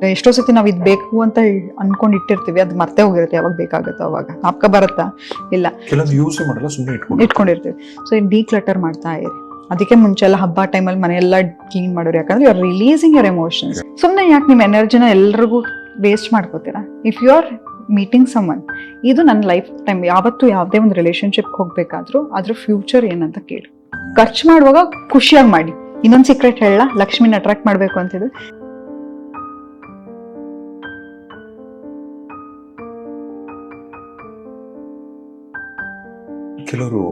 ಎಷ್ಟೋ ಸತಿ ನಾವು ಇದು ಬೇಕು ಅಂತ ಅನ್ಕೊಂಡು ಇಟ್ಟಿರ್ತೀವಿ, ಅದು ಮರ್ತೇ ಹೋಗಿರುತ್ತೆ, ಯಾವಾಗ ಬೇಕಾಗುತ್ತೋ ಅವಾಗ ನಾಪ್ಕ ಬರುತ್ತಾ ಇಲ್ಲ, ಕೆಲವೊಂದು ಯೂಸ್ ಮಾಡಲ್ಲ, ಸುಮ್ಮನೆ ಇಟ್ಕೊಂಡಿರ್ತೀವಿ. ಸೊ ಇದು ಡಿಕ್ಲಟರ್ ಮಾಡ್ತಾ ಇರಿ. ಅದಕ್ಕೆ ಮುಂಚೆ ಎಲ್ಲ ಹಬ್ಬ ಟೈಮಲ್ಲಿ ಮನೆಯೆಲ್ಲ ಕ್ಲೀನ್ ಮಾಡೋರು, ಯಾಕಂದ್ರೆ you are releasing your emotions. ಸುಮ್ಮನೆ ಯಾಕೆ ನಿಮ್ಮ ಎನರ್ಜಿನ ಎಲ್ರಿಗೂ ವೇಸ್ಟ್ ಮಾಡ್ಕೋತೀರಾ? If you are meeting someone, ಇದು ನನ್ನ ಲೈಫ್ ಟೈಮ್, ಯಾವತ್ತು ಯಾವುದೇ ಒಂದು ರಿಲೇಶನ್ಶಿಪ್ ಹೋಗ್ಬೇಕಾದ್ರೂ ಅದ್ರ ಫ್ಯೂಚರ್ ಏನಂತ ಕೇಳಿ. ಖರ್ಚು ಮಾಡುವಾಗ ಖುಷಿಯಾಗಿ ಮಾಡಿ. ಇನ್ನೊಂದು ಸೀಕ್ರೆಟ್ ಹೇಳ, ಲಕ್ಷ್ಮಿನ ಅಟ್ರಾಕ್ಟ್ ಮಾಡ್ಬೇಕು ಅಂತಿದ್ದು, ಕೆಲವರು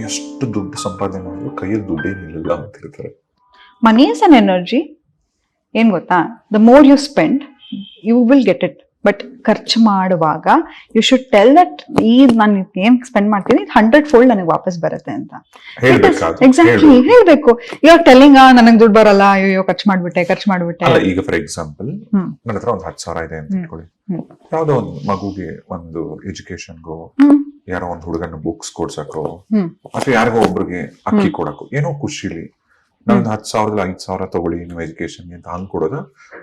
ಎಷ್ಟು ದುಡ್ಡು ಸಂಪಾದನೆ ಮಾಡಿದ್ರು ಕೈಯಲ್ಲಿ ದುಡ್ಡೇ ನಿಲ್ಲ ಅಂತಿರ್ತಾರೆ. Money is an energy. ಏನ್ ಗೊತ್ತಾ, the more you spend you will get it. But ಖರ್ಚು ಮಾಡುವಾಗ ಯು ಶುಡ್ ಟೆಲ್ ದಟ್ ಈ ನಾನು ಏನ್ ಸ್ಪೆಂಡ್ ಮಾಡ್ತೀನಿ 100 ಫೋಲ್ಡ್ ನನಗೆ ವಾಪಸ್ ಬರುತ್ತೆ ಅಂತ. ಎಕ್ಸಾಕ್ಟ್ಲಿ ಹೇಳ್ಬೇಕು. ಇವಾಗ ಟೆಲ್ಲಿಂಗ್ ನನಗೆ ದುಡ್ಡು ಬರಲ್ಲ, ಅಯ್ಯೋ ಖರ್ಚು ಮಾಡ್ಬಿಟ್ಟೆ. ಈಗ ಫಾರ್ ಎಕ್ಸಾಂಪಲ್ ನನ್ನ ಹತ್ರ ಒಂದು 10,000 ಇದೆ ಅಂತ ಇಟ್ಕೊಳ್ಳಿ. ಯಾವ್ದೋ ಒಂದು ಮಗುಗೆ ಒಂದು ಎಜುಕೇಶನ್ಗೋ, ಯಾರೋ ಒಂದು ಹುಡುಗನ ಬುಕ್ಸ್ ಕೊಡ್ಸಕ್ಕೋ, ಅಥವಾ ಯಾರಿಗೋ ಒಬ್ರಿಗೆ ಅಕ್ಕಿ ಕೊಡಕ್ಕೋ, ಏನೋ ಖುಷಿಲಿ ನಾವೊಂದು 10,000 5,000 ತಗೊಳ್ಳಿ ನೀವು ಎಜುಕೇಶನ್ಗೆ ಅಂತ ಹಂಗ್ ಕೊಡೋದ,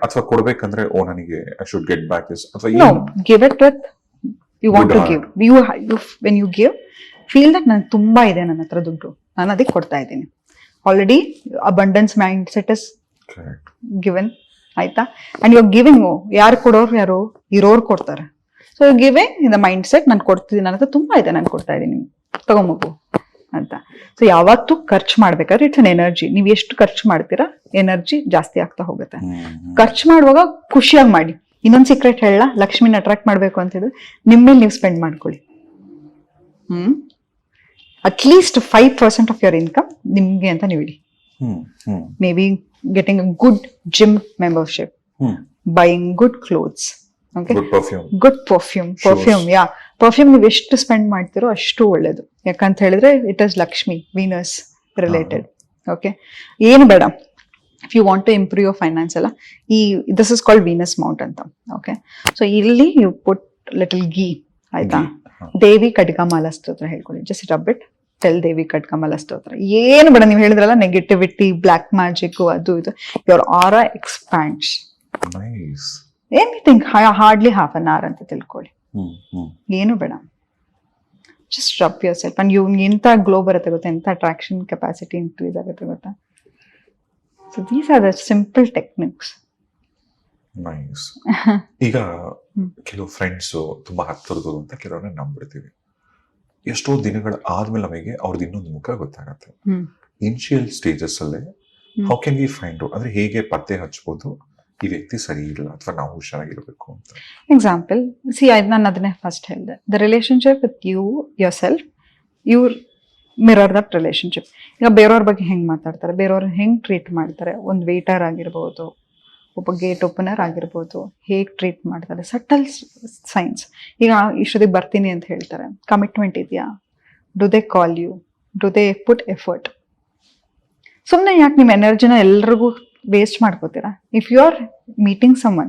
ಅಥವಾ ಕೊಡ್ಬೇಕಂದ್ರೆ ಓ ನನಗೆ I should get back this, ಅಥವಾ give it with you want to give. When you give feel that ನನ್ ತುಂಬಾ ಇದೆ ನನ್ನ ಹತ್ರ ದುಡ್ಡು, ನಾನು ಅದಕ್ಕೆ ಕೊಡ್ತಾ ಇದ್ದೀನಿ. Already abundance mind set is given, ಆಯ್ತಾ? And you are giving. ಯಾರು ಕೊಡೋರು, ಯಾರು ಇರೋರು ಕೊಡ್ತಾರೆ. So giving in the mind set, ನಾನು ಕೊಡ್ತಿದ್ದೀನಿ, ನನ್ನ ಹತ್ರ ತುಂಬಾ ಇದೆ, ನಾನು ಕೊಡ್ತಾ ಇದ್ದೀನಿ, ತಗೊಂಬಗು ಅಂತ. ಸೊ ಯಾವತ್ತು ಖರ್ಚು ಮಾಡ್ಬೇಕಾದ್ರೆ ಇಟ್ಸ್ ಅನ್ ಎನರ್ಜಿ. ನೀವು ಎಷ್ಟು ಖರ್ಚು ಮಾಡ್ತೀರಾ ಎನರ್ಜಿ ಜಾಸ್ತಿ ಆಗ್ತಾ ಹೋಗುತ್ತೆ. ಖರ್ಚು ಮಾಡುವಾಗ ಖುಷಿಯಾಗಿ ಮಾಡಿ. ಇನ್ನೊಂದು ಸೀಕ್ರೆಟ್ ಹೇಳ, ಲಕ್ಷ್ಮಿನ ಅಟ್ರಾಕ್ಟ್ ಮಾಡ್ಬೇಕು ಅಂತಿದ್ದು, ನಿಮ್ಮೇಲೆ ನೀವು ಸ್ಪೆಂಡ್ ಮಾಡ್ಕೊಳ್ಳಿ. ಅಟ್ಲೀಸ್ಟ್ 5% ಆಫ್ ಯುವರ್ ಇನ್ಕಮ್ ನಿಮ್ಗೆ ಅಂತ ನೀವು ಇಡಿ. Maybe getting a good gym membership, buying good clothes, good perfume. Yeah, perfume ನೀವು ಎಷ್ಟು ಸ್ಪೆಂಡ್ ಮಾಡ್ತೀರೋ ಅಷ್ಟು ಒಳ್ಳೇದು. ಯಾಕಂತ ಹೇಳಿದ್ರೆ it is Lakshmi, Venus related. Okay, ಏನು ಬೇಡ. If you want to improve your finance ಎಲ್ಲ, ಈ this is called Venus mount ಅಂತ. ಓಕೆ, ಸೊ ಇಲ್ಲಿ ಯು ಪುಟ್ ಲಿಟಲ್ ಗೀ, ಆಯ್ತಾ? ದೇವಿ ಖಡ್ಗಮಾಲ ಸ್ತೋತ್ರ ಹೇಳ್ಕೊಳ್ಳಿ. Just rub it, tell Devi Khadgamala Stotra. ಏನು ಬೇಡ, ನೀವು ಹೇಳಿದ್ರಲ್ಲ ನೆಗೆಟಿವಿಟಿ, ಬ್ಲ್ಯಾಕ್ ಮ್ಯಾಜಿಕ್, ಅದು ಇದು, your aura expands. Anything, hardly half an hour ಅಂತ ತಿಳ್ಕೊಳ್ಳಿ. ಏನು ಬೇಡ, just rub yourself and you. ಎಂತ ಗ್ಲೋ ಬರುತ್ತೆ ಗೊತ್ತಾ, ಎಂತ ಅಟ್ರಾಕ್ಷನ್ ಕೆಪಾಸಿಟಿ ಇನ್ಕ್ರೀಸ್ ಆಗುತ್ತೆ ಗೊತ್ತಾ. So these are the simple techniques. Nice. ಈಗ ಕೆಲವು ಫ್ರೆಂಡ್ಸ್ ತುಂಬಾ ಹತ್ತಿರದು ಅಂತ ಕೆಲವ್ರನ್ನ ನಂಬಿಡ್ತೀವಿ. ಎಷ್ಟೋ ದಿನಗಳ ಆದ್ಮೇಲೆ ನಮಗೆ ಅವ್ರದ್ದು ಇನ್ನೊಂದು ಮುಖ ಗೊತ್ತಾಗತ್ತೆ. ಇನಿಷಿಯಲ್ ಸ್ಟೇಜಸ್ ಅಲ್ಲೇ how can we find out, ಅಂದ್ರೆ ಹೇಗೆ ಪತ್ತೆ ಹಚ್ಬೋದು ಈ ವ್ಯಕ್ತಿ ಸರಿ ಇಲ್ಲ ಅಥವಾ ನಾವು ಹುಷಾರಾಗಿರ್ಬೇಕು ಅಂತ? ಎಕ್ಸಾಂಪಲ್ ನಾನು ಅದನ್ನೇ ಫಸ್ಟ್ ಹೇಳಿದೆ, the relationship with you yourself, you mirror that relationship. ಈಗ ಬೇರೆಯವ್ರ ಬಗ್ಗೆ ಹೆಂಗೆ ಮಾತಾಡ್ತಾರೆ, ಬೇರೆಯವ್ರ ಹೆಂಗೆ ಟ್ರೀಟ್ ಮಾಡ್ತಾರೆ, ಒಂದು ವೇಟರ್ ಆಗಿರ್ಬೋದು, ಒಬ್ಬ ಗೇಟ್ ಓಪನರ್ ಆಗಿರ್ಬೋದು, ಹೇಗೆ ಟ್ರೀಟ್ ಮಾಡ್ತಾರೆ, ಸಟಲ್ ಸೈನ್ಸ್. ಈಗ ಇಷ್ಟೊತ್ತಿಗೆ ಬರ್ತೀನಿ ಅಂತ ಹೇಳ್ತಾರೆ, ಕಮಿಟ್ಮೆಂಟ್ ಇದೆಯಾ, do they call you, do they put effort. ಸುಮ್ಮನೆ ಯಾಕೆ ನಿಮ್ಮ ಎನರ್ಜಿನ ಎಲ್ರಿಗೂ ವೇಸ್ಟ್ ಮಾಡ್ಕೋತೀರಾ? If you are meeting someone,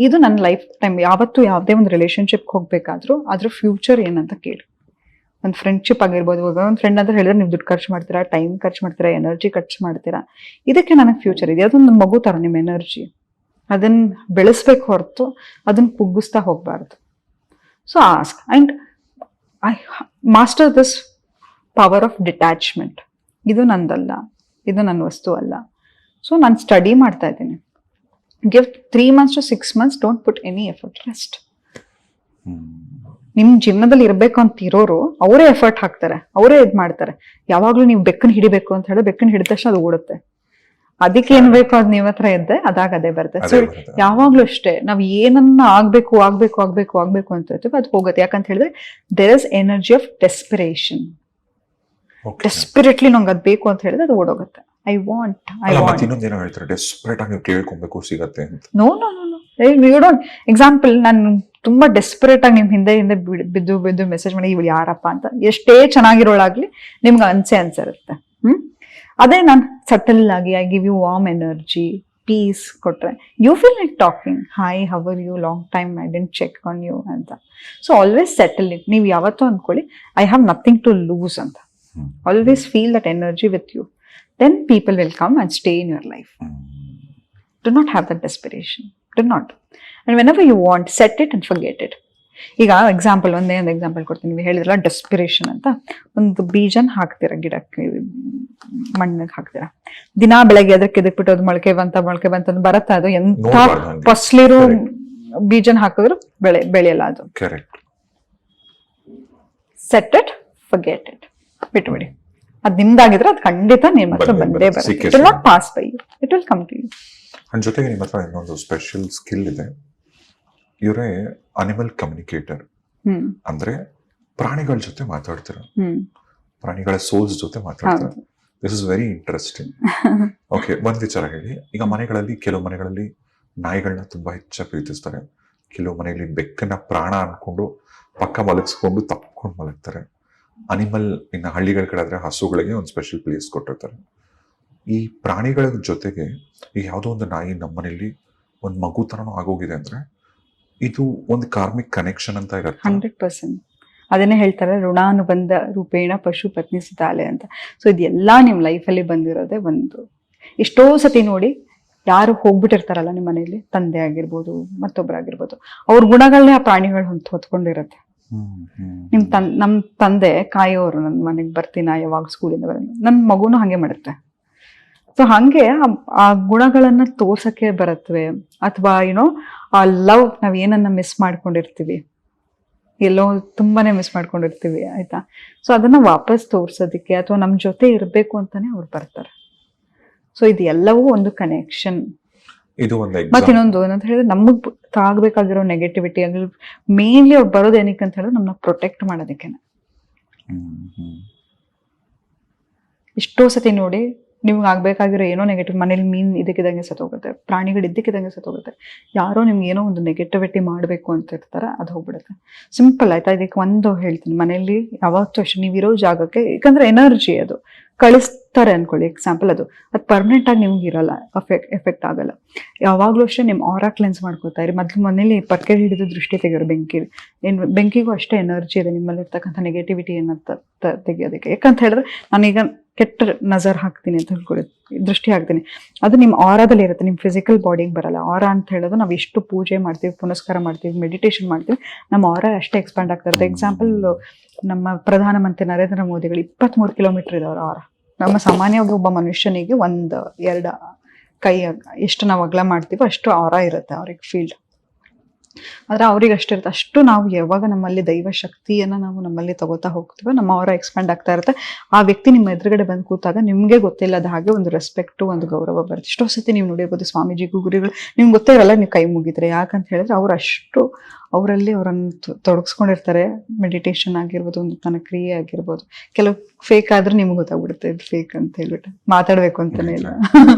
ಇದು ನನ್ನ ಲೈಫ್ ಟೈಮ್, ಯಾವತ್ತು ಯಾವುದೇ ಒಂದು ರಿಲೇಶನ್ಶಿಪ್ ಹೋಗ್ಬೇಕಾದ್ರೂ ಅದ್ರ ಫ್ಯೂಚರ್ ಏನಂತ ಕೇಳಿ. ಒಂದು ಫ್ರೆಂಡ್ಶಿಪ್ ಆಗಿರ್ಬೋದು, ಒಂದು ಫ್ರೆಂಡ್ ಅಂತ ಹೇಳಿದ್ರೆ ನೀವು ದುಡ್ಡು ಖರ್ಚು ಮಾಡ್ತೀರಾ, ಟೈಮ್ ಖರ್ಚು ಮಾಡ್ತೀರಾ, ಎನರ್ಜಿ ಖರ್ಚು ಮಾಡ್ತೀರಾ. ಇದಕ್ಕೆ ನನಗೆ ಫ್ಯೂಚರ್ ಇದೆ. ಅದೊಂದು ಮಗು ಥರ ನಿಮ್ಮ ಎನರ್ಜಿ, ಅದನ್ನ ಬೆಳೆಸ್ಬೇಕು ಹೊರತು ಅದನ್ನ ಕುಗ್ಗಿಸ್ತಾ ಹೋಗ್ಬಾರ್ದು. So ask and I master this power of detachment. ಇದು ನಂದಲ್ಲ, ಇದು ನನ್ನ ವಸ್ತು ಅಲ್ಲ. ಸೊ ನಾನು ಸ್ಟಡಿ ಮಾಡ್ತಾ ಇದ್ದೀನಿ. Give 3 months to 6 months, don't put any effort, rest. ನಿಮ್ ಜೀವನದಲ್ಲಿ ಇರಬೇಕು ಅಂತ ಇರೋರು ಅವರೇ ಎಫರ್ಟ್ ಹಾಕ್ತಾರೆ, ಅವರೇ ಇದು ಮಾಡ್ತಾರೆ. ಯಾವಾಗ್ಲೂ ನೀವು ಬೆಕ್ಕನ್ನು ಹಿಡಿಬೇಕು ಅಂತ ಹೇಳಿದ್ರೆ ಬೆಕ್ಕನ್ನು ಹಿಡಿದ ತಕ್ಷಣ ಅದು ಓಡುತ್ತೆ. ಅದಕ್ಕೆ ಏನ್ ಬೇಕು ಅದು ನಿಮ್ಮ ಹತ್ರ ಇದ್ದೆ ಅದಾಗ ಅದೇ ಬರುತ್ತೆ. ಸೊ ಯಾವಾಗ್ಲೂ ಅಷ್ಟೇ, ನಾವ್ ಏನನ್ನ ಆಗ್ಬೇಕು ಅಂತ ಹೇಳ್ತೀವಿ, ಅದು ಹೋಗುತ್ತೆ. ಯಾಕಂತ ಹೇಳಿದ್ರೆ there is energy of desperation. Desperately ನಂಗೆ ಅದ್ ಬೇಕು ಅಂತ ಹೇಳಿದ್ರೆ ಅದು ಓಡೋಗುತ್ತೆ. ಐ ವಾಂಟ್ ಇನ್ನೊಂದೇನೋ ಹೇಳ್ತಾರೆ, ಡೆಸ್ಪರೇಟ್ ಆಗಿ ನೀವು ಕೇಳ್ಕೊಬೇಕು ಸಿಗತ್ತೆ ಅಂತ. No, you don't. ಎಕ್ಸಾಂಪಲ್, ನಾನು ತುಂಬಾ ಡೆಸ್ಪರೇಟ್ ಆಗಿ ನಿಮ್ ಹಿಂದೆ ಬಿದ್ದು ಮೆಸೇಜ್ ಮಾಡಿ ಇವಳು ಯಾರಪ್ಪ ಅಂತ, ಎಷ್ಟೇ ಚೆನ್ನಾಗಿರೋಳಾಗ್ಲಿ ನಿಮ್ಗೆ ಅನ್ಸಿರುತ್ತೆ. ಅದೇ ನಾನು ಸಟಲ್ ಆಗಿ I give you warm energy, peace ಕೊಟ್ರೆ you feel like talking, hi how are you, long time I didn't check on you ಅಂತ. So always settle it. ನೀವು ಯಾವತ್ತೂ ಅನ್ಕೊಳ್ಳಿ I have nothing to lose ಅಂತ. Always feel that energy with you, then people will come and stay in your life. Do not have that desperation, do not. And whenever you want, set it and forget it. ಈಗ example, ಒಂದೇ ಒಂದು example ಕೊಡ್ತೀನಿ. ನೀವು ಹೇಳಿದ್ರಲ್ಲ desperation ಅಂತ, ಒಂದು ಬೀಜನ ಹಾಕ್ತೀರಾ ಗಿಡಕ್ಕೆ, ಮಣ್ಣಿಗೆ ಹಾಕ್ತೀರಾ, ದಿನಾ ಬೆಳಗ್ಗೆ ಅದಕ್ಕೆ ಇದಕ್ಬಿಟ್ಟು ಅದು ಮೊಳಕೆ ಬಂತ ಬರತ್ತಾ? ಅದು ಎಂತ ಫಸ್ಲಿರೋ ಬೀಜನ ಹಾಕಿದ್ರು ಬೆಳೆಯಲ್ಲ ಅದು. ಸೆಟ್ ಇಟ್, ಫರ್ಗೆಟ್ ಇಟ್, ಬಿಟ್ಬಿಡಿ. ಅದ್ ನಿಮ್ದಾಗಿದ್ರೆ ಅದು ಖಂಡಿತ ನಿಮ್ಮ ಹತ್ರ ಬಂದೇ ಬರುತ್ತೆ. It will not pass by you, it will come to you. And ಜೊತೆಗೆ ನಿಮ್ಮ ಹತ್ರ ಇನ್ನೊಂದು ಸ್ಪೆಷಲ್ ಸ್ಕಿಲ್ ಇದೆ, ಇವರೇ ಅನಿಮಲ್ ಕಮ್ಯುನಿಕೇಟರ್. ಅಂದ್ರೆ ಪ್ರಾಣಿಗಳ ಜೊತೆ ಮಾತಾಡ್ತೀರ, ಪ್ರಾಣಿಗಳ ಸೋಲ್ಸ್ ಜೊತೆ ಮಾತಾಡ್ತೀರ. This is very interesting. Okay, ಒಂದ್ ವಿಚಾರ ಹೇಳಿ. ಈಗ ಮನೆಗಳಲ್ಲಿ, ಕೆಲವು ಮನೆಗಳಲ್ಲಿ ನಾಯಿಗಳನ್ನ ತುಂಬಾ ಹೆಚ್ಚಾಗಿ ಪ್ರೀತಿಸ್ತಾರೆ, ಕೆಲವು ಮನೆಯಲ್ಲಿ ಬೆಕ್ಕನ್ನ ಪ್ರಾಣ ಅನ್ಕೊಂಡು ಪಕ್ಕ ಮಲಗಿಸ್ಕೊಂಡು ತಪ್ಕೊಂಡು ಮಲಗ್ತಾರೆ. ಅನಿಮಲ್, ಇನ್ನು ಹಳ್ಳಿಗಳ ಕಡೆ ಆದ್ರೆ ಹಸುಗಳಿಗೆ ಒಂದು ಸ್ಪೆಷಲ್ ಪ್ಲೇಸ್ ಕೊಟ್ಟಿರ್ತಾರೆ. ಈ ಪ್ರಾಣಿಗಳ ಜೊತೆಗೆ ಈಗ ಯಾವುದೋ ಒಂದು ನಾಯಿ ನಮ್ಮನೇಲಿ ಒಂದು ಮಗು ತರನೂ ಆಗೋಗಿದೆ ಅಂದ್ರೆ ಇದು ಒಂದು ಕಾರ್ಮಿಕ್ ಕನೆಕ್ಷನ್ ಅಂತ ಇರುತ್ತೆ. 100%. ಅದನ್ನೇ ಹೇಳ್ತಾರೆ, ಋಣಾನುಬಂಧ ರೂಪೇಣ ಪಶು ಪತ್ನಿ ಸುತಾಲೆ ಅಂತ. ಸೊ ಇದೆಲ್ಲ ನಿಮ್ ಲೈಫಲ್ಲಿ ಬಂದಿರೋದೇ ಒಂದು. ಎಷ್ಟೋ ಸತಿ ನೋಡಿ, ಯಾರು ಹೋಗ್ಬಿಟ್ಟಿರ್ತಾರಲ್ಲ ನಿಮ್ಮ ಮನೆಯಲ್ಲಿ, ತಂದೆ ಆಗಿರ್ಬೋದು ಮತ್ತೊಬ್ಬರಾಗಿರ್ಬೋದು, ಅವ್ರ ಗುಣಗಳನ್ನೇ ಆ ಪ್ರಾಣಿಗಳು ಹೊತ್ಕೊಂಡಿರುತ್ತೆ. ನಮ್ ತಂದೆ ಕಾಯೋರು, ನನ್ನ ಮನೆಗೆ ಬರ್ತೀನ ಯಾವಾಗ ಸ್ಕೂಲಿಂದ ಬರೋದು, ನನ್ನ ಮಗುನು ಹಂಗೆ ಮಾಡುತ್ತೆ. ಸೊ ಹಂಗೆ ಆ ಗುಣಗಳನ್ನ ತೋರ್ಸಕ್ಕೆ ಬರತ್ವೆ. ಅಥವಾ ಏನೋ ಆ ಲವ್, ನಾವ್ ಏನನ್ನ ಮಿಸ್ ಮಾಡ್ಕೊಂಡಿರ್ತೀವಿ, ಎಲ್ಲೋ ತುಂಬಾನೇ ಮಿಸ್ ಮಾಡ್ಕೊಂಡಿರ್ತೀವಿ, ಆಯ್ತಾ? ಸೊ ಅದನ್ನ ವಾಪಸ್ ತೋರ್ಸೋದಿಕ್ಕೆ ಅಥವಾ ನಮ್ ಜೊತೆ ಇರ್ಬೇಕು ಅಂತಾನೆ ಅವ್ರು ಬರ್ತಾರೆ. ಸೊ ಇದು ಎಲ್ಲವೂ ಒಂದು ಕನೆಕ್ಷನ್. ಇದು ಮತ್ತೆ ಇನ್ನೊಂದು ಏನಂತ ಹೇಳಿದ್ರೆ, ನಮಗ್ ಆಗ್ಬೇಕಾಗಿರೋ ನೆಗೆಟಿವಿಟಿ ಆಗಲಿ, ಮೇನ್ಲಿ ಅವ್ರು ಬರೋದು ಏನಕ್ಕೆ ಅಂತ ಹೇಳಿದ್ರೆ ನಮ್ಮನ್ನ ಪ್ರೊಟೆಕ್ಟ್ ಮಾಡೋದಕ್ಕೆ. ಎಷ್ಟೋ ಸತಿ ನೋಡಿ, ನಿಮ್ಗೆ ಆಗ್ಬೇಕಾಗಿರೋ ಏನೋ ನೆಗೆಟಿವ್, ಮನೇಲಿ ಮೀನ್ ಇದಕ್ಕಿದಂಗೆ ಸತ್ತೋಗುತ್ತೆ, ಪ್ರಾಣಿಗಳು ಇದ್ದಕ್ಕಿದಂಗೆ ಸತ್ತೋಗುತ್ತೆ, ಯಾರೋ ನಿಮ್ಗೆ ಏನೋ ಒಂದು ನೆಗೆಟಿವಿಟಿ ಮಾಡಬೇಕು ಅಂತ ಇರ್ತಾರೆ, ಅದು ಹೋಗ್ಬಿಡುತ್ತೆ. ಸಿಂಪಲ್ ಆಯ್ತಾ? ಇದಕ್ಕೆ ಒಂದು ಹೇಳ್ತೀನಿ, ಮನೇಲಿ ಯಾವತ್ತೂ ಅಷ್ಟೇ ನೀವಿರೋ ಜಾಗಕ್ಕೆ, ಯಾಕಂದ್ರೆ ಎನರ್ಜಿ ಅದು ಕಳಿಸ್ತಾರೆ ಅನ್ಕೊಳ್ಳಿ, ಎಕ್ಸಾಂಪಲ್, ಅದು ಪರ್ಮನೆಂಟ್ ಆಗಿ ನಿಮ್ಗೆ ಇರಲ್ಲ, ಎಫೆಕ್ಟ್ ಆಗಲ್ಲ. ಯಾವಾಗ್ಲೂ ಅಷ್ಟೇ ನಿಮ್ ಆರಾ ಕ್ಲೆನ್ಸ್ ಮಾಡ್ಕೋತಾ ಇರಿ. ಮೊದ್ಲು ಮನೇಲಿ ಪರ್ಕೆ ಹಿಡಿದು ದೃಷ್ಟಿ ತೆಗಿಯೋರು, ಬೆಂಕಿಗೂ ಅಷ್ಟೇ ಎನರ್ಜಿ ಇದೆ ನಿಮ್ಮಲ್ಲಿ ಇರ್ತಕ್ಕಂಥ ನೆಗೆಟಿವಿಟಿಯನ್ನ ತೆಗಿಯೋದಕ್ಕೆ. ಯಾಕಂತ ಹೇಳಿದ್ರೆ, ನಾನೀಗ ಕೆಟ್ಟ ನಜರ್ ಹಾಕ್ತೀನಿ ಅಂತ ಹೇಳ್ಕೊಳ್ಳಿ, ದೃಷ್ಟಿ ಹಾಕ್ತೀನಿ, ಅದು ನಿಮ್ಮ ಆರಾದಲ್ಲಿ ಇರುತ್ತೆ, ನಿಮ್ ಫಿಸಿಕಲ್ ಬಾಡಿಗೆ ಬರಲ್ಲ. ಆರಾ ಅಂತ ಹೇಳೋದು, ನಾವು ಎಷ್ಟು ಪೂಜೆ ಮಾಡ್ತೀವಿ, ಪುನಸ್ಕಾರ ಮಾಡ್ತೀವಿ, ಮೆಡಿಟೇಷನ್ ಮಾಡ್ತೀವಿ, ನಮ್ಮ ಆರಾ ಅಷ್ಟೇ ಎಕ್ಸ್ಪ್ಯಾಂಡ್ ಆಗ್ತಾ ಇರುತ್ತೆ. ಎಕ್ಸಾಂಪಲ್, ನಮ್ಮ ಪ್ರಧಾನಮಂತ್ರಿ ನರೇಂದ್ರ ಮೋದಿಗಳು 23 ಕಿಲೋಮೀಟರ್ ಇದೆ ಅವರ ಆರಾ. ನಮ್ಮ ಸಾಮಾನ್ಯವಾಗಿ ಒಬ್ಬ ಮನುಷ್ಯನಿಗೆ 1-2 ಕೈ ಎಷ್ಟು ನಾವು ಅಗಲ ಮಾಡ್ತೀವೋ ಅಷ್ಟು ಆರಾ ಇರುತ್ತೆ ಅವ್ರಿಗೆ, ಫೀಲ್ಡ್. ಆದ್ರೆ ಅವ್ರಿಗೆ ಅಷ್ಟಿರುತ್ತೆ. ಅಷ್ಟು ನಾವು ಯಾವಾಗ ನಮ್ಮಲ್ಲಿ ದೈವ ಶಕ್ತಿಯನ್ನ ನಾವು ನಮ್ಮಲ್ಲಿ ತಗೋತಾ ಹೋಗ್ತೀವೋ, ನಮ್ಮ ಅವರ ಎಕ್ಸ್ಪ್ಯಾಂಡ್ ಆಗ್ತಾ ಇರುತ್ತೆ. ಆ ವ್ಯಕ್ತಿ ನಿಮ್ಮ ಎದುರುಗಡೆ ಬಂದು ಕೂತಾಗ ನಿಮ್ಗೆ ಗೊತ್ತಿಲ್ಲದ ಹಾಗೆ ಒಂದು ರೆಸ್ಪೆಕ್ಟು, ಒಂದು ಗೌರವ ಬರುತ್ತೆ. ಎಷ್ಟೋ ಸತಿ ನೀವು ನೋಡಿರ್ಬೋದು, ಸ್ವಾಮೀಜಿಗೂ ಗುರುಗಳು ನಿಮ್ಗೆ ಗೊತ್ತೇ ಇರಲ್ಲ, ನೀವು ಕೈ ಮುಗಿದ್ರೆ. ಯಾಕಂತ ಹೇಳಿದ್ರೆ ಅವ್ರು ಅಷ್ಟು ಅವರಲ್ಲಿ ಅವರನ್ನು ತೊಡಗಿಸ್ಕೊಂಡಿರ್ತಾರೆ. ಮೆಡಿಟೇಷನ್ ಆಗಿರ್ಬೋದು, ಒಂದು ತನ್ನ ಕ್ರಿಯೆ ಆಗಿರ್ಬೋದು. ಕೆಲವು ಫೇಕ್ ಆದ್ರೆ ನಿಮ್ಗೆ ಗೊತ್ತಾಗ್ಬಿಡುತ್ತೆ ಇದು ಫೇಕ್ ಅಂತ ಹೇಳ್ಬಿಟ್ಟು, ಮಾತಾಡ್ಬೇಕು ಅಂತಾನೆ ಇಲ್ಲ.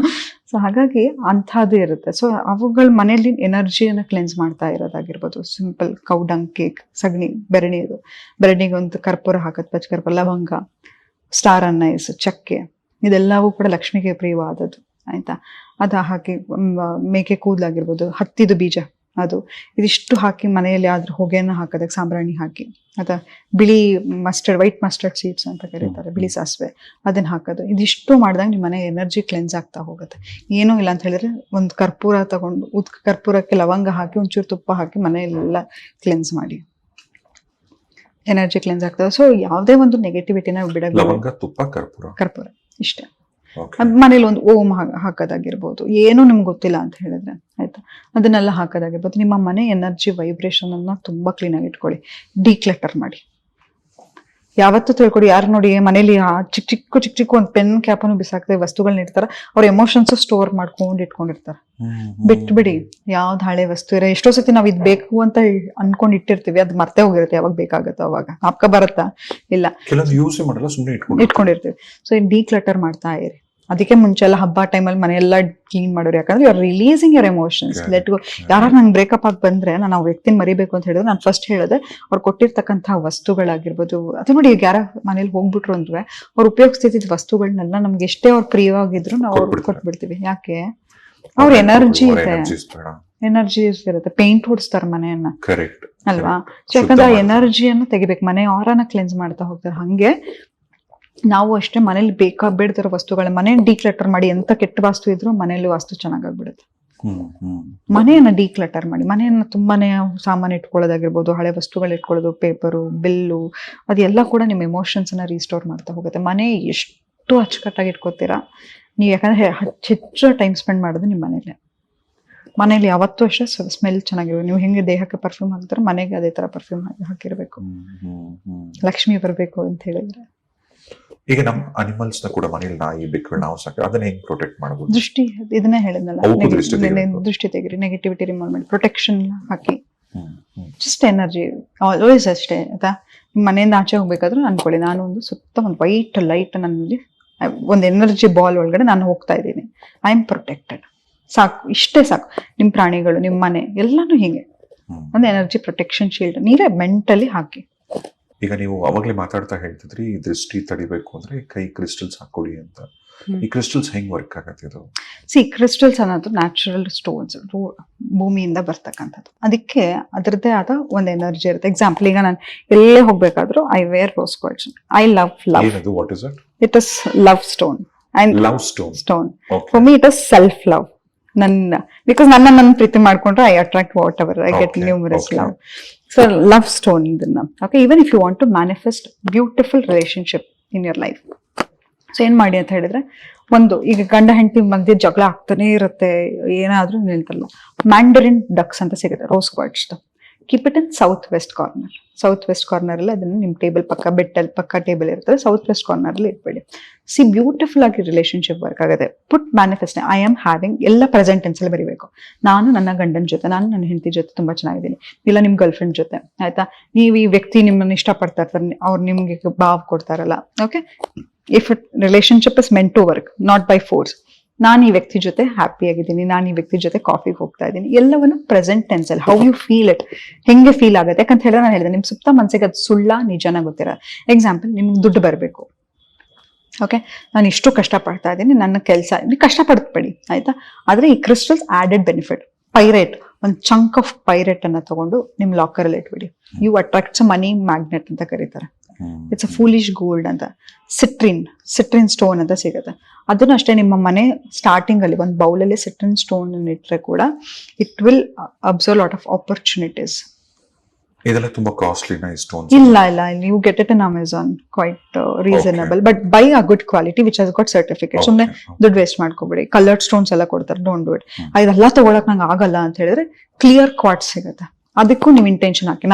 ಸೊ ಹಾಗಾಗಿ ಅಂಥದ್ದು ಇರುತ್ತೆ. ಸೊ ಅವುಗಳ ಮನೆಯಲ್ಲಿ ಎನರ್ಜಿಯನ್ನು ಕ್ಲೆನ್ಸ್ ಮಾಡ್ತಾ ಇರೋದಾಗಿರ್ಬೋದು. ಸಿಂಪಲ್ ಕೌಡಂಗ್ ಕೇಕ್, ಸಗಣಿ, ಬೆರಣಿಗೆ ಒಂದು ಕರ್ಪೂರ ಹಾಕೋದು, ಪಚ್ಚಕರ್ಪೂರ, ಲವಂಗ, ಸ್ಟಾರ್ ಅನ್ನೈಸ್, ಚಕ್ಕೆ, ಇದೆಲ್ಲವೂ ಕೂಡ ಲಕ್ಷ್ಮಿಗೆ ಪ್ರಿಯವಾದದ್ದು, ಆಯ್ತಾ? ಅದು ಹಾಕಿ, ಮೇಕೆ ಕೂದಲಾಗಿರ್ಬೋದು, ಹತ್ತಿದು ಬೀಜ, ಅದು ಇದಿಷ್ಟು ಹಾಕಿ ಮನೆಯಲ್ಲಿ ಆದ್ರೂ ಹೊಗೆಯನ್ನು ಹಾಕೋದಕ್ಕೆ, ಸಾಂಬ್ರಾಣಿ ಹಾಕಿ, ಅಥವಾ ಬಿಳಿ ಮಸ್ಟರ್ಡ್, ವೈಟ್ ಮಸ್ಟರ್ಡ್ ಸೀಡ್ಸ್ ಅಂತ ಕರೀತಾರೆ, ಬಿಳಿ ಸಾಸಿವೆ, ಅದನ್ನ ಹಾಕೋದು. ಇದಿಷ್ಟು ಮಾಡಿದಾಗ ನಿಮ್ಮ ಮನೆ ಎನರ್ಜಿ ಕ್ಲೆನ್ಸ್ ಆಗ್ತಾ ಹೋಗುತ್ತೆ. ಏನೂ ಇಲ್ಲ ಅಂತ ಹೇಳಿದ್ರೆ, ಒಂದು ಕರ್ಪೂರ ತಗೊಂಡು, ಕರ್ಪೂರಕ್ಕೆ ಲವಂಗ ಹಾಕಿ, ಒಂಚೂರು ತುಪ್ಪ ಹಾಕಿ ಮನೆಯಲ್ಲೆಲ್ಲ ಕ್ಲೆನ್ಸ್ ಮಾಡಿ, ಎನರ್ಜಿ ಕ್ಲೆನ್ಸ್ ಆಗ್ತದೆ. ಸೊ ಯಾವುದೇ ಒಂದು ನೆಗೆಟಿವಿಟಿನ ಬಿಡೋದು, ಲವಂಗ, ತುಪ್ಪ, ಕರ್ಪೂರ ಇಷ್ಟ. ಮನೇಲಿ ಒಂದು ಓಂ ಹಾಕೋದಾಗಿರ್ಬೋದು, ಏನೂ ನಿಮ್ಗೆ ಗೊತ್ತಿಲ್ಲ ಅಂತ ಹೇಳಿದ್ರೆ, ಆಯ್ತಾ, ಅದನ್ನೆಲ್ಲ ಹಾಕೋದಾಗಿರ್ಬೋದು. ನಿಮ್ಮ ಮನೆ ಎನರ್ಜಿ ವೈಬ್ರೇಷನ್ ಅನ್ನ ತುಂಬಾ ಕ್ಲೀನ್ ಆಗಿ ಇಟ್ಕೊಳ್ಳಿ. ಡಿಕ್ಲಟರ್ ಮಾಡಿ. ಯಾವತ್ತೂ ತಿಳ್ಕೊಡಿ, ಯಾರು ನೋಡಿ ಮನೇಲಿ ಚಿಕ್ಕ ಚಿಕ್ಕ ಒಂದು ಪೆನ್ ಕ್ಯಾಪನ್ನು ಬಿಸಾಕ್ತೇವೆ, ವಸ್ತುಗಳನ್ನ ಇರ್ತಾರ, ಅವ್ರ ಎಮೋಷನ್ಸ್ ಸ್ಟೋರ್ ಮಾಡ್ಕೊಂಡು ಇಟ್ಕೊಂಡಿರ್ತಾರೆ. ಬಿಟ್ಬಿಡಿ, ಯಾವ್ದು ಹಳೆ ವಸ್ತು ಇರೋ. ಎಷ್ಟೋ ಸತಿ ನಾವ್ ಇದ್ ಬೇಕು ಅಂತ ಅನ್ಕೊಂಡ್ ಇಟ್ಟಿರ್ತೀವಿ, ಅದು ಮರ್ತೇ ಹೋಗಿರುತ್ತೆ, ಯಾವಾಗ ಬೇಕಾಗತ್ತೋ ಅವಾಗ. ನಾಪ್ಕ ಬರುತ್ತಾ? ಇಲ್ಲ, ಯೂಸ್ ಮಾಡಲ್ಲ, ಸುಮ್ಮನೆ ಇಟ್ಕೊಂಡಿರ್ತೀವಿ. ಸೊ ಡಿಕ್ಲಟರ್ ಮಾಡ್ತಾ ಇರಿ. ಅದಕ್ಕೆ ಮುಂಚೆ ಎಲ್ಲ ಹಬ್ಬ ಟೈಮಲ್ಲಿ ಮನೆಯೆಲ್ಲ ಕ್ಲೀನ್ ಮಾಡೋರು. ಯಾಕಂದ್ರೆ you are releasing your emotions. Let go. ಯಾರು ನಂಗೆ ಬ್ರೇಕಪ್ ಆಗಿ ಬಂದ್ರೆ, ನಾನು ಆ ವ್ಯಕ್ತಿನ ಮರಿಬೇಕು ಅಂತ ಹೇಳಿದ್ರೆ, ನಾನು ಫಸ್ಟ್ ಹೇಳಿದೆ, ಅವ್ರು ಕೊಟ್ಟಿರ್ತಕ್ಕಂತಹ ವಸ್ತುಗಳಾಗಿರ್ಬೋದು, ಅದು ನೋಡಿ, ಈಗ ಯಾರ ಮನೇಲಿ ಹೋಗ್ಬಿಟ್ರು ಅಂದ್ರೆ, ಅವ್ರು ಉಪಯೋಗಿಸ್ತಿದ್ದ ವಸ್ತುಗಳನ್ನೆಲ್ಲ ನಮ್ಗೆ ಎಷ್ಟೇ ಅವ್ರು ಪ್ರಿಯವಾಗಿದ್ರು ನಾವು ಅವ್ರಿಗೆ ಕೊಟ್ಬಿಡ್ತೀವಿ. ಯಾಕೆ? ಅವ್ರ ಎನರ್ಜಿ ಇದೆ, ಎನರ್ಜಿ ಇರುತ್ತೆ. ಪೇಂಟ್ ಹೊಡಿಸ್ತಾರೆ ಮನೆಯನ್ನ, ಅಲ್ವಾ? ಯಾಕಂದ್ರೆ ಆ ಎನರ್ಜಿಯನ್ನ ತೆಗಿಬೇಕು. ಮನೆ ಆರಾನ ಕ್ಲೆನ್ಸ್ ಮಾಡ್ತಾ ಹೋಗ್ತಾರೆ. ಹಂಗೆ ನಾವು ಅಷ್ಟೇ ಮನೇಲಿ ಬೇಡದಿರೋ ವಸ್ತುಗಳ ಮನೆ ಡಿಕ್ಲಟರ್ ಮಾಡಿ. ಎಂತ ಕೆಟ್ಟ ವಾಸ್ತು ಇದ್ರು ಮನೇಲಿ ವಾಸ್ತು ಚೆನ್ನಾಗಾಗ್ಬಿಡುತ್ತೆ. ಮನೆಯನ್ನ ಡಿಕ್ಲಟರ್ ಮಾಡಿ, ಮನೆಯನ್ನ ತುಂಬಾನೇ ಸಾಮಾನು ಇಟ್ಕೊಳ್ಳೋದಾಗಿರ್ಬೋದು, ಹಳೆ ವಸ್ತುಗಳು ಇಟ್ಕೊಳ್ಳೋದು, ಪೇಪರು, ಬಿಲ್ಲು, ಅದೆಲ್ಲ ಕೂಡ ನಿಮ್ಮ ಎಮೋಷನ್ಸ್ ನ ರೀಸ್ಟೋರ್ ಮಾಡ್ತಾ ಹೋಗುತ್ತೆ. ಮನೆ ಎಷ್ಟು ಅಚ್ಚುಕಟ್ಟಾಗಿ ಇಟ್ಕೋತೀರಾ ನೀವು, ಯಾಕಂದ್ರೆ ಹೆಚ್ಚು ಟೈಮ್ ಸ್ಪೆಂಡ್ ಮಾಡೋದು ನಿಮ್ಮ ಮನೇಲಿ ಯಾವತ್ತೂ ಅಷ್ಟೇ ಸ್ಮೆಲ್ ಚೆನ್ನಾಗಿರ್ಬೇಕು. ನೀವು ಹೆಂಗೆ ದೇಹಕ್ಕೆ ಪರ್ಫ್ಯೂಮ್ ಹಾಕ್ತಾರೆ ಮನೆಗೆ ಅದೇ ತರ ಪರ್ಫ್ಯೂಮ್ ಹಾಕಿರ್ಬೇಕು. ಲಕ್ಷ್ಮಿ ಬರಬೇಕು ಅಂತ ಹೇಳಿದ್ರೆ. ಈಗ ನಮ್ಮ ಅನಿಮಲ್ಸ್ ನ ಕೂಡ ಮನೇಲಿ ನಾಯಿ ಬೆಕ್ಕುಗಳು ನಾವು ಸಾಕಿ ಅದನ್ನ ಹೆಂಗ್ ಪ್ರೊಟೆಕ್ಟ್ ಮಾಡಬಹುದು? ದೃಷ್ಟಿ, ಇದನ್ನೇ ಹೇಳಿದ್ನಲ್ಲ, ದೃಷ್ಟಿ ತೆಗಿರಿ, ನೆಗೆಟಿವಿಟಿ ರಿಮೂವ್ ಮಾಡಿ, ಪ್ರೊಟೆಕ್ಷನ್ ಹಾಕಿ, ಜಸ್ಟ್ ಎನರ್ಜಿ ಆಲ್ವೇಸ್ ಅಷ್ಟೇ ಆಯ್ತಾ. ನಿಮ್ಮ ಮನೆಯಿಂದ ಆಚೆ ಹೋಗ್ಬೇಕಾದ್ರೂ ಅನ್ಕೊಳ್ಳಿ, ನಾನು ಒಂದು ಸುತ್ತ ಒಂದು ವೈಟ್ ಲೈಟ್ ನನ್ನಲ್ಲಿ ಒಂದು ಎನರ್ಜಿ ಬಾಲ್ ಒಳಗಡೆ ನಾನು ಹೋಗ್ತಾ ಇದ್ದೀನಿ, ಐ ಆಮ್ ಪ್ರೊಟೆಕ್ಟೆಡ್. ಸಾಕು, ಇಷ್ಟೇ ಸಾಕು. ನಿಮ್ಮ ಪ್ರಾಣಿಗಳು, ನಿಮ್ಮ ಮನೆ ಎಲ್ಲಾನು ಹೀಗೆ ಒಂದು ಎನರ್ಜಿ ಪ್ರೊಟೆಕ್ಷನ್ ಶೀಲ್ಡ್ ನೀವೇ ಮೆಂಟಲಿ ಹಾಕಿ. ಈಗ ನೀವು ಅವಾಗ್ಲೇ ಮಾತಾಡ್ತಾ ಹೇಳ್ತಿದ್ರಿ ಈ ದೃಷ್ಟಿ ತಡಿಬೇಕು ಅಂದ್ರೆ ಕೈ ಕ್ರಿಸ್ಟಲ್ಸ್ ಹಾಕೊಳ್ಳಿ ಅಂತ. ಈ ಕ್ರಿಸ್ಟಲ್ಸ್ ಹೆಂಗ್ ವರ್ಕ್ ಆಗತ್ತೆ ಇದು? ಕ್ರಿಸ್ಟಲ್ಸ್ ಅನ್ನೋದು ನ್ಯಾಚುರಲ್ ಸ್ಟೋನ್ಸ್, ಭೂಮಿಯಿಂದ ಬರ್ತಕ್ಕಂಥದ್ದು. ಅದಕ್ಕೆ ಅದರದ್ದೇ ಆದ ಒಂದು ಎನರ್ಜಿ ಇರುತ್ತೆ. ಎಕ್ಸಾಂಪಲ್, ಈಗ ನಾನು ಎಲ್ಲೇ ಹೋಗ್ಬೇಕಾದ್ರೂ I wear rose golds. I love what is it? It is love stone. Love stone. For me it is self love. Because ನನ್ನ ಪ್ರೀತಿ ಮಾಡ್ಕೊಂಡ್ರೆ I attract whatever, I get numerous love. So love stone ಇದನ್ನ. Okay, even if you want to manifest beautiful relationship in your life, so ಏನ್ ಮಾಡಿ ಅಂತ ಹೇಳಿದ್ರೆ, ಒಂದು ಈಗ ಗಂಡ ಹೆಂಡತಿ ಮಧ್ಯೆ ಜಗಳ ಆಗ್ತಾನೆ ಇರುತ್ತೆ, ಏನಾದ್ರೂ ನಿಲ್ತಲ್ಲ, ಮ್ಯಾಂಡರಿನ್ ಡಕ್ಸ್ ಅಂತ ಸಿಗುತ್ತೆ rose quartz. Keep it in south west corner. South west corner ಅಲ್ಲಿ ಅದನ್ನ ನಿಮ್ಮ ಟೇಬಲ್ ಪಕ್ಕ, ಬೆಟ್ಟಲ್ಲಿ ಪಕ್ಕ ಟೇಬಲ್ ಇರ್ತದೆ, ಸೌತ್ ವೆಸ್ಟ್ ಕಾರ್ನರ್ ಅಲ್ಲಿ ಇಟ್ಬೇಡಿ. ಬ್ಯೂಟಿಫುಲ್ ಆಗಿ ರಿಲೇಶನ್ಶಿಪ್ ವರ್ಕ್ ಆಗುತ್ತೆ. ಪುಟ್ ಮ್ಯಾನಿಫೆಸ್ಟ್, ಐ ಆಮ್ ಹ್ಯಾವಿಂಗ್, ಎಲ್ಲ ಪ್ರೆಸೆಂಟ್ ಟೆನ್ಸ್ ಅಲ್ಲಿ ಬರೀಬೇಕು. ನಾನು ನನ್ನ ಗಂಡನ ಜೊತೆ, ನಾನು ನನ್ನ ಹೆಂಡತಿ ಜೊತೆ ತುಂಬಾ ಚೆನ್ನಾಗಿದ್ದೀನಿ, ಇಲ್ಲ ನಿಮ್ ಗರ್ಲ್ ಫ್ರೆಂಡ್ ಜೊತೆ, ಆಯ್ತಾ, ನೀವು ಈ ವ್ಯಕ್ತಿ ನಿಮ್ಮನ್ನ ಇಷ್ಟಪಡ್ತಾ ಇರ್ತಾರೆ, ಅವ್ರು ನಿಮ್ಗೆ ಭಾವ್ ಕೊಡ್ತಾರಲ್ಲ. Okay, if it relationship is meant to work, not by force. ನಾನು ಈ ವ್ಯಕ್ತಿ ಜೊತೆ ಹ್ಯಾಪಿ ಆಗಿದ್ದೀನಿ, ನಾನು ಈ ವ್ಯಕ್ತಿ ಜೊತೆ ಕಾಫಿಗೆ ಹೋಗ್ತಾ ಇದ್ದೀನಿ, ಎಲ್ಲವನ್ನು ಪ್ರೆಸೆಂಟ್ ಟೆನ್ಸ್ ಅಲ್ಲಿ, ಹೌ ಯು ಫೀಲ್ ಇಟ್, ಹೆಂಗೆ ಫೀಲ್ ಆಗುತ್ತೆ. ಯಾಕಂತ ಹೇಳಿದ್ರೆ ನಾನು ಹೇಳಿದೆ, ನಿಮ್ ಸುತ್ತ ಮನಸ್ಸಿಗೆ ಅದು ಸುಳ್ಳ ನಿಜನ ಗೊತ್ತಿರ. ಎಕ್ಸಾಂಪಲ್, ನಿಮ್ಗೆ ದುಡ್ಡು ಬರಬೇಕು, ಓಕೆ, ನಾನು ಇಷ್ಟು ಕಷ್ಟಪಡ್ತಾ ಇದ್ದೀನಿ, ನನ್ನ ಕೆಲಸ, ನೀವು ಕಷ್ಟಪಡ್ಬೇಡಿ ಆಯ್ತಾ. ಆದ್ರೆ ಈ ಕ್ರಿಸ್ಟಲ್ಸ್ ಆಡೆಡ್ ಬೆನಿಫಿಟ್. ಪೈರೇಟ್, ಒಂದು ಚಂಕ್ ಆಫ್ ಪೈರೇಟ್ ಅನ್ನ ತಗೊಂಡು ನಿಮ್ ಲಾಕರ್ ಅಲ್ಲಿ ಇಟ್ಬಿಡಿ. ಯು ಅಟ್ರಾಕ್ಟ್ಸ್ ಮನಿ ಮ್ಯಾಗ್ನೆಟ್ ಅಂತ ಕರೀತಾರೆ. ಇಟ್ಸ್ ಅ ಫೂಲಿಶ್ ಗೋಲ್ಡ್ ಅಂತ. ಸಿಟ್ರಿನ್ ಸ್ಟೋನ್ ಅಂತ ಸಿಗುತ್ತೆ. ಅದನ್ನು ಅಷ್ಟೇ, ನಿಮ್ಮ ಮನೆ ಸ್ಟಾರ್ಟಿಂಗ್ ಅಲ್ಲಿ ಒಂದು ಬೌಲಲ್ಲಿ ಸಿಟ್ರಿನ್ ಸ್ಟೋನ್ ಇಟ್ರೆ ಕೂಡ it will observe lot of opportunities. ಇದೆಲ್ಲ ತುಂಬಾ ಕಾಸ್ಟ್ಲಿ ಸ್ಟೋನ್ಸ್? ಇಲ್ಲ, ನೀವು get it in Amazon, quite reasonable, but buy a good quality which has got certificate. ಸುಮ್ಮನೆ ದುಡ್ಡು ವೇಸ್ಟ್ ಮಾಡ್ಕೋಬೇಡಿ. ಕಲರ್ಡ್ ಸ್ಟೋನ್ಸ್ ಎಲ್ಲ ಕೊಡ್ತಾರೆ, ಡೋಂಟ್ ಡೂ ಇಟ್. ಅದೆಲ್ಲ ತಗೊಳಕ್ ನಂಗೆ ಆಗಲ್ಲ ಅಂತ ಹೇಳಿದ್ರೆ ಕ್ಲಿಯರ್ ಕ್ವಾರ್ಟ್ಸ್ ಸಿಗುತ್ತೆ. ಅದಕ್ಕೂ ನೀವು ಇಂಟೆನ್ಷನ್ ಹಾಕಿ,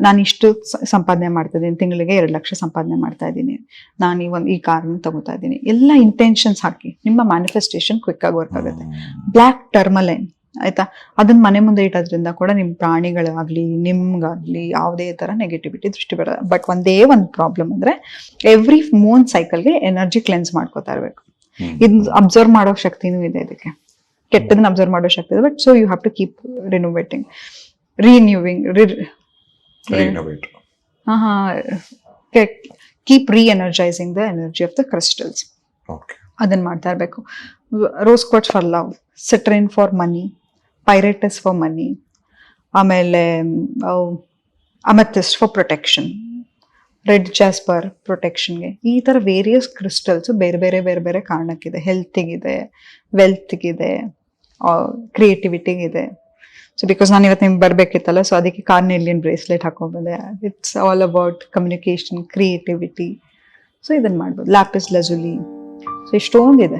ನಾನು ಇಷ್ಟು ಸಂಪಾದನೆ ಮಾಡ್ತಾ ಇದ್ದೀನಿ, ತಿಂಗಳಿಗೆ 2 ಲಕ್ಷ ಸಂಪಾದನೆ ಮಾಡ್ತಾ ಇದ್ದೀನಿ, ನಾನು ಈ ಕಾರನ್ನ ತಗೋತಾ ಇದ್ದೀನಿ, ಎಲ್ಲ ಇಂಟೆನ್ಷನ್ಸ್ ಹಾಕಿ, ನಿಮ್ಮ ಮ್ಯಾನಿಫೆಸ್ಟೇಷನ್ ಕ್ವಿಕ್ ಆಗಿ ವರ್ಕ್ ಆಗುತ್ತೆ. ಬ್ಲ್ಯಾಕ್ ಟರ್ಮಲೈನ್ ಆಯ್ತಾ, ಅದನ್ನ ಮನೆ ಮುಂದೆ ಇಟ್ಟೋದ್ರಿಂದ ಕೂಡ ನಿಮ್ ಪ್ರಾಣಿಗಳಾಗ್ಲಿ ನಿಮ್ಗಾಗ್ಲಿ ಯಾವುದೇ ತರ ನೆಗೆಟಿವಿಟಿ ದೃಷ್ಟಿ ಬರಲ್ಲ. ಬಟ್ ಒಂದೇ ಒಂದು ಪ್ರಾಬ್ಲಮ್ ಅಂದ್ರೆ ಎವ್ರಿ ಮೂನ್ ಸೈಕಲ್ಗೆ ಎನರ್ಜಿ ಕ್ಲೆನ್ಸ್ ಮಾಡ್ಕೋತಾ ಇರ್ಬೇಕು. ಇದ್ ಅಬ್ಸರ್ವ್ ಮಾಡೋ ಶಕ್ತಿನೂ ಇದೆ ಇದಕ್ಕೆ, ಕೆಟ್ಟದನ್ನ ಅಬ್ಸರ್ವ್ ಮಾಡೋ ಶಕ್ತಿ ಇದೆ. But so you have to keep renovating, keep re-energizing the energy of the crystals. ಅದನ್ನ ಮಾಡ್ತಾ ಇರ್ಬೇಕು. Rose quartz for love, citrine for money, pyrites for money, ಆಮೇಲೆ amethyst for protection, red jasper ಪ್ರೊಟೆಕ್ಷನ್ಗೆ. ಈ ತರ ವೇರಿಯಸ್ ಕ್ರಿಸ್ಟಲ್ಸ್ ಬೇರೆ ಬೇರೆ ಕಾರಣಕ್ಕಿದೆ. ಹೆಲ್ತಿಗಿದೆ, ವೆಲ್ತ್ಗಿದೆ, ಕ್ರಿಯೇಟಿವಿಟಿಗಿದೆ. So because ನಾನು ಇವತ್ತು ನಿಮ್ಗೆ ಬರ್ಬೇಕಿತ್ತಲ್ಲ, ಸೊ ಅದಕ್ಕೆ ಕಾರ್ನೆಲಿಯನ್ ಬ್ರೇಸ್ಲೆಟ್ ಹಾಕೊಂಡ್ಬಂದೆ. It's all about communication, creativity. So ಇದನ್ನ ಮಾಡ್ಬೋದು. Lapis lazuli, so ಇಷ್ಟೊಂದಿದೆ.